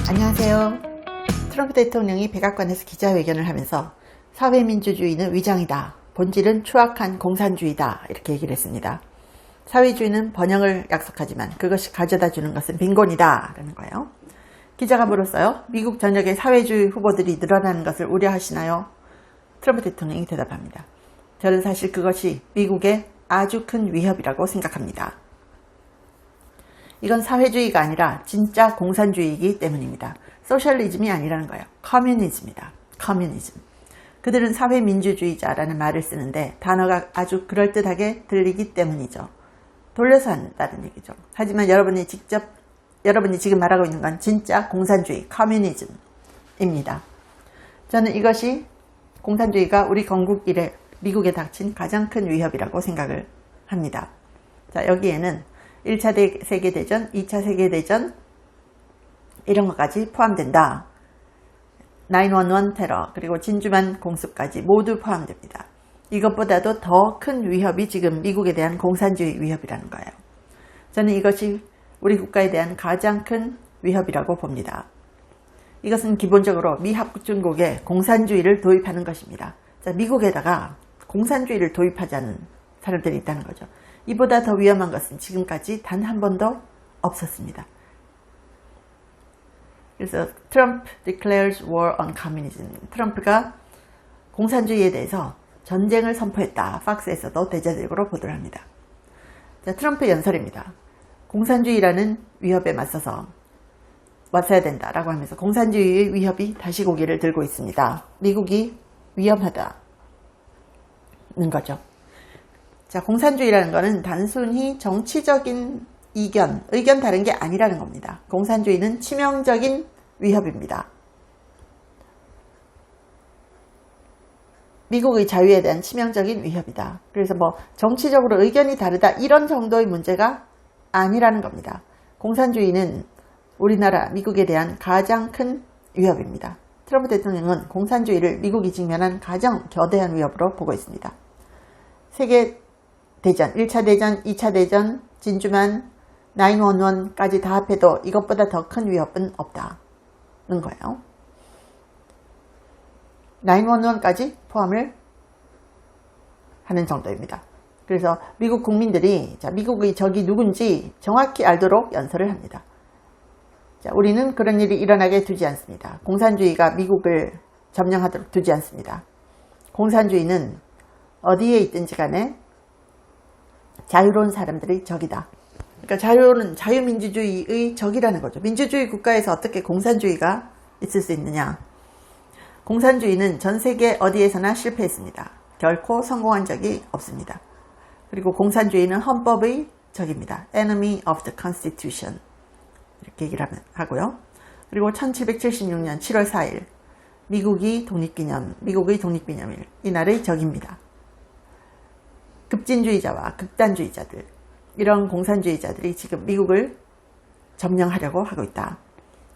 안녕하세요. 트럼프 대통령이 백악관에서 기자회견을 하면서 사회민주주의는 위장이다, 본질은 추악한 공산주의다, 이렇게 얘기를 했습니다. 사회주의는 번영을 약속하지만 그것이 가져다 주는 것은 빈곤이다 라는 거예요. 기자가 물었어요. 미국 전역에 사회주의 후보들이 늘어나는 것을 우려하시나요? 트럼프 대통령이 대답합니다. 저는 사실 그것이 미국의 아주 큰 위협이라고 생각합니다. 이건 사회주의가 아니라 진짜 공산주의이기 때문입니다. 소셜리즘이 아니라는 거예요. 커뮤니즘이다. 커뮤니즘. 그들은 사회민주주의자라는 말을 쓰는데 단어가 아주 그럴듯하게 들리기 때문이죠. 돌려서 한다는 얘기죠. 하지만 여러분이 지금 말하고 있는 건 진짜 공산주의, 커뮤니즘입니다. 저는 이것이 공산주의가 우리 건국 이래 미국에 닥친 가장 큰 위협이라고 생각을 합니다. 자, 여기에는 1차 세계대전, 2차 세계대전 이런 것까지 포함된다. 911 테러, 그리고 진주만 공습까지 모두 포함됩니다. 이것보다도 더 큰 위협이 지금 미국에 대한 공산주의 위협이라는 거예요. 저는 이것이 우리 국가에 대한 가장 큰 위협이라고 봅니다. 이것은 기본적으로 미 합중국에 공산주의를 도입하는 것입니다. 자, 미국에다가 공산주의를 도입하자는 사람들이 있다는 거죠. 이보다 더 위험한 것은 지금까지 단 한 번도 없었습니다. 그래서 Trump declares war on communism. 트럼프가 공산주의에 대해서 전쟁을 선포했다. 팍스에서도 대대적으로 보도를 합니다. 자, 트럼프 연설입니다. 공산주의라는 위협에 맞서서 왔어야 된다라고 하면서 공산주의의 위협이 다시 고개를 들고 있습니다. 미국이 위험하다는 거죠. 자, 공산주의라는 것은 단순히 정치적인 의견 다른 게 아니라는 겁니다. 공산주의는 치명적인 위협입니다. 미국의 자유에 대한 치명적인 위협이다. 그래서 정치적으로 의견이 다르다 이런 정도의 문제가 아니라는 겁니다. 공산주의는 우리나라, 미국에 대한 가장 큰 위협입니다. 트럼프 대통령은 공산주의를 미국이 직면한 가장 거대한 위협으로 보고 있습니다. 세계대전, 1차 대전, 2차 대전, 진주만, 911까지 다 합해도 이것보다 더 큰 위협은 없다는 거예요. 911까지 포함을 하는 정도입니다. 그래서 미국 국민들이 미국의 적이 누군지 정확히 알도록 연설을 합니다. 자, 우리는 그런 일이 일어나게 두지 않습니다. 공산주의가 미국을 점령하도록 두지 않습니다. 공산주의는 어디에 있든지 간에 자유로운 사람들의 적이다. 그러니까 자유는 자유민주주의의 적이라는 거죠. 민주주의 국가에서 어떻게 공산주의가 있을 수 있느냐. 공산주의는 전 세계 어디에서나 실패했습니다. 결코 성공한 적이 없습니다. 그리고 공산주의는 헌법의 적입니다. Enemy of the Constitution 이렇게 얘기를 하고요. 그리고 1776년 7월 4일 미국의 독립기념일 이날의 적입니다. 급진주의자와 극단주의자들, 이런 공산주의자들이 지금 미국을 점령하려고 하고 있다.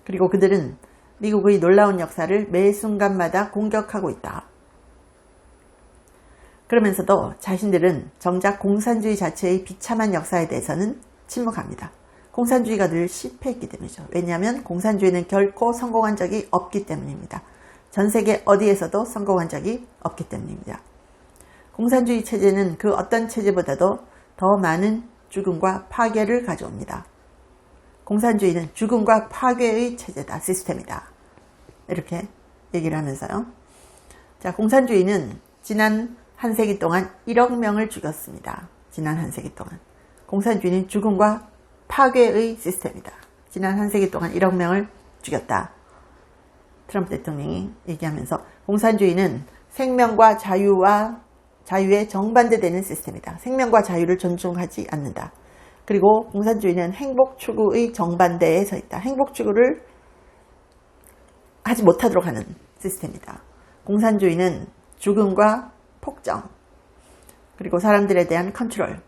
그리고 그들은 미국의 놀라운 역사를 매 순간마다 공격하고 있다. 그러면서도 자신들은 정작 공산주의 자체의 비참한 역사에 대해서는 침묵합니다. 공산주의가 늘 실패했기 때문이죠. 왜냐하면 공산주의는 결코 성공한 적이 없기 때문입니다. 전 세계 어디에서도 성공한 적이 없기 때문입니다. 공산주의 체제는 그 어떤 체제보다도 더 많은 죽음과 파괴를 가져옵니다. 공산주의는 죽음과 파괴의 체제다, 시스템이다. 이렇게 얘기를 하면서요. 자, 공산주의는 지난 한 세기 동안 1억 명을 죽였습니다. 지난 한 세기 동안. 공산주의는 죽음과 파괴의 시스템이다. 지난 한 세기 동안 1억 명을 죽였다. 트럼프 대통령이 얘기하면서 공산주의는 생명과 자유에 정반대되는 시스템이다. 생명과 자유를 존중하지 않는다. 그리고 공산주의는 행복 추구의 정반대에 서 있다. 행복 추구를 하지 못하도록 하는 시스템이다. 공산주의는 죽음과 폭정, 그리고 사람들에 대한 컨트롤,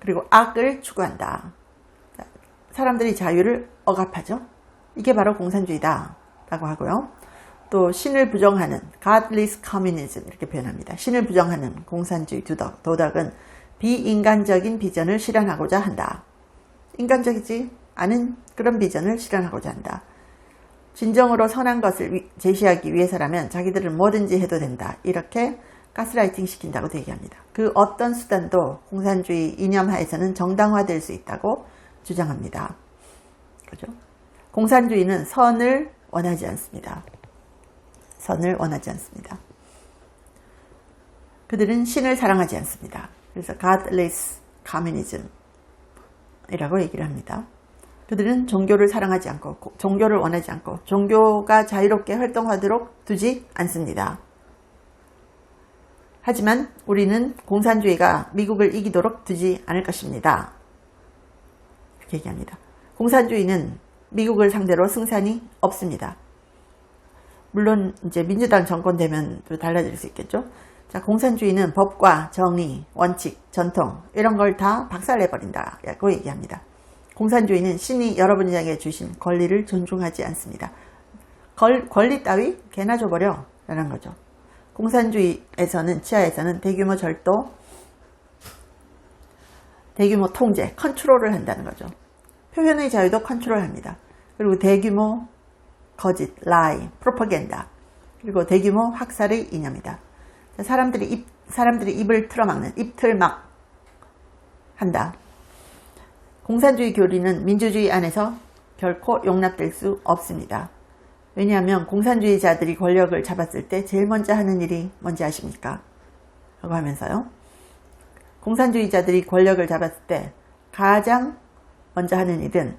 그리고 악을 추구한다. 사람들이 자유를 억압하죠. 이게 바로 공산주의다 라고 하고요. 또 신을 부정하는 godless communism 이렇게 표현합니다. 신을 부정하는 공산주의 도덕은 비인간적인 비전을 실현하고자 한다. 인간적이지 않은 그런 비전을 실현하고자 한다. 진정으로 선한 것을 제시하기 위해서라면 자기들은 뭐든지 해도 된다. 이렇게 가스라이팅 시킨다고 얘기합니다. 그 어떤 수단도 공산주의 이념 하에서는 정당화될 수 있다고 주장합니다. 그죠? 공산주의는 선을 원하지 않습니다. 선을 원하지 않습니다. 그들은 신을 사랑하지 않습니다. 그래서 godless communism 이라고 얘기를 합니다. 그들은 종교를 사랑하지 않고 종교를 원하지 않고 종교가 자유롭게 활동하도록 두지 않습니다. 하지만 우리는 공산주의가 미국을 이기도록 두지 않을 것입니다. 이렇게 얘기합니다. 공산주의는 미국을 상대로 승산이 없습니다. 물론 이제 민주당 정권 되면 또 달라질 수 있겠죠. 자, 공산주의는 법과 정의, 원칙, 전통 이런 걸 다 박살내버린다고 얘기합니다. 공산주의는 신이 여러분에게 주신 권리를 존중하지 않습니다. 권리 따위 개나 줘버려 라는 거죠. 공산주의에서는 치하에서는 대규모 절도, 대규모 통제, 컨트롤을 한다는 거죠. 표현의 자유도 컨트롤합니다. 그리고 대규모 거짓, 라이, 프로파간다, 그리고 대규모 학살의 이념이다. 사람들이 입을 틀어막는 입틀막 한다. 공산주의 교리는 민주주의 안에서 결코 용납될 수 없습니다. 왜냐하면 공산주의자들이 권력을 잡았을 때 제일 먼저 하는 일이 뭔지 아십니까? 라고 하면서요. 공산주의자들이 권력을 잡았을 때 가장 먼저 하는 일은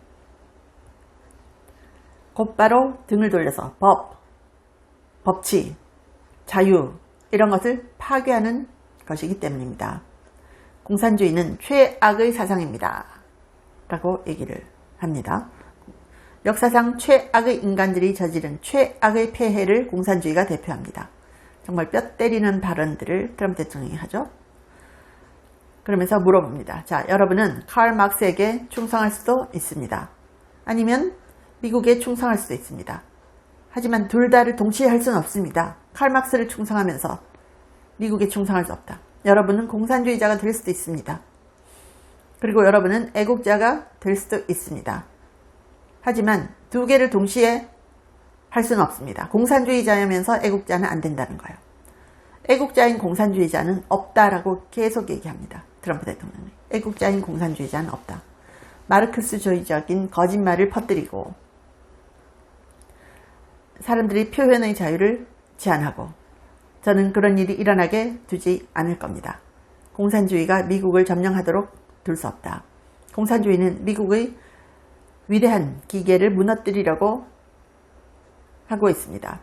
곧바로 등을 돌려서 법치, 자유 이런 것을 파괴하는 것이기 때문입니다. 공산주의는 최악의 사상입니다. 라고 얘기를 합니다. 역사상 최악의 인간들이 저지른 최악의 폐해를 공산주의가 대표합니다. 정말 뼈 때리는 발언들을 트럼프 대통령이 하죠. 그러면서 물어봅니다. 자, 여러분은 칼 막스에게 충성할 수도 있습니다. 아니면 미국에 충성할 수도 있습니다. 하지만 둘 다를 동시에 할 수는 없습니다. 칼 막스를 충성하면서 미국에 충성할 수 없다. 여러분은 공산주의자가 될 수도 있습니다. 그리고 여러분은 애국자가 될 수도 있습니다. 하지만 두 개를 동시에 할 수는 없습니다. 공산주의자이면서 애국자는 안 된다는 거예요. 애국자인 공산주의자는 없다라고 계속 얘기합니다. 트럼프 대통령이. 애국자인 공산주의자는 없다. 마르크스주의적인 거짓말을 퍼뜨리고 사람들이 표현의 자유를 제한하고 저는 그런 일이 일어나게 두지 않을 겁니다. 공산주의가 미국을 점령하도록 둘 수 없다. 공산주의는 미국의 위대한 기계를 무너뜨리려고 하고 있습니다.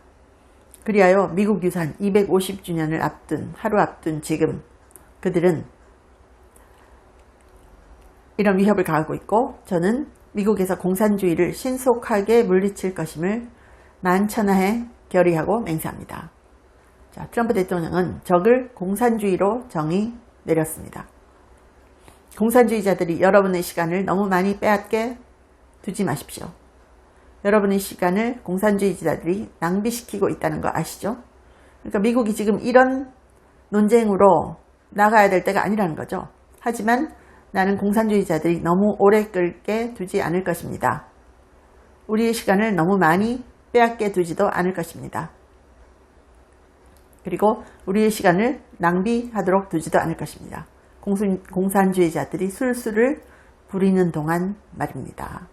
그리하여 미국 유산 250주년을 하루 앞둔 지금 그들은 이런 위협을 가하고 있고 저는 미국에서 공산주의를 신속하게 물리칠 것임을 만천하에 결의하고 맹세합니다. 자, 트럼프 대통령은 적을 공산주의로 정의 내렸습니다. 공산주의자들이 여러분의 시간을 너무 많이 빼앗게 두지 마십시오. 여러분의 시간을 공산주의자들이 낭비시키고 있다는 거 아시죠? 그러니까 미국이 지금 이런 논쟁으로 나가야 될 때가 아니라는 거죠. 하지만 나는 공산주의자들이 너무 오래 끌게 두지 않을 것입니다. 우리의 시간을 너무 많이 빼앗게 두지도 않을 것입니다. 그리고 우리의 시간을 낭비하도록 두지도 않을 것입니다. 공산주의자들이 술술을 부리는 동안 말입니다.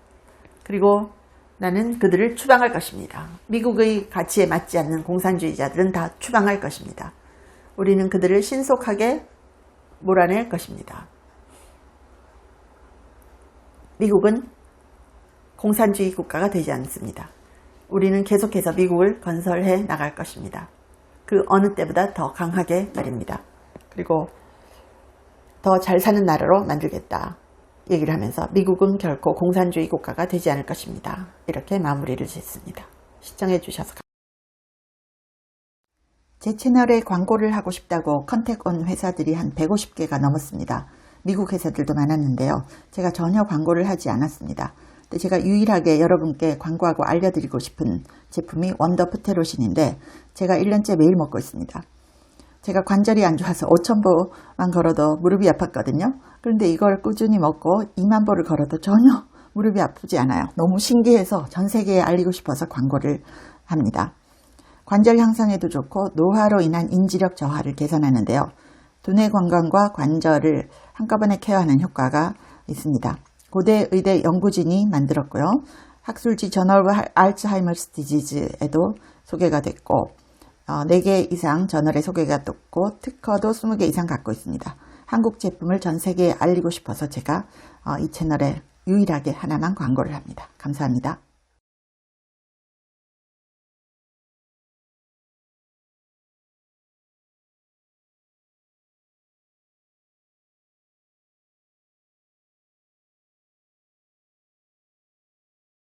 그리고 나는 그들을 추방할 것입니다. 미국의 가치에 맞지 않는 공산주의자들은 다 추방할 것입니다. 우리는 그들을 신속하게 몰아낼 것입니다. 미국은 공산주의 국가가 되지 않습니다. 우리는 계속해서 미국을 건설해 나갈 것입니다. 그 어느 때보다 더 강하게 말입니다. 그리고 더 잘 사는 나라로 만들겠다 얘기를 하면서 미국은 결코 공산주의 국가가 되지 않을 것입니다. 이렇게 마무리를 짓습니다. 시청해 주셔서 감사합니다. 제 채널에 광고를 하고 싶다고 컨택 온 회사들이 한 150개가 넘었습니다. 미국 회사들도 많았는데요. 제가 전혀 광고를 하지 않았습니다. 근데 제가 유일하게 여러분께 광고하고 알려드리고 싶은 제품이 원더 프테로신인데 제가 1년째 매일 먹고 있습니다. 제가 관절이 안 좋아서 5,000보만 걸어도 무릎이 아팠거든요. 그런데 이걸 꾸준히 먹고 2만 보를 걸어도 전혀 무릎이 아프지 않아요. 너무 신기해서 전 세계에 알리고 싶어서 광고를 합니다. 관절 향상에도 좋고 노화로 인한 인지력 저하를 개선하는데요. 두뇌 건강과 관절을 한꺼번에 케어하는 효과가 있습니다. 고대 의대 연구진이 만들었고요. 학술지 저널 오브 알츠하이머스 디지즈에도 소개가 됐고 4개 이상 저널에 소개가 됐고 특허도 20개 이상 갖고 있습니다. 한국 제품을 전 세계에 알리고 싶어서 제가 이 채널에 유일하게 하나만 광고를 합니다. 감사합니다.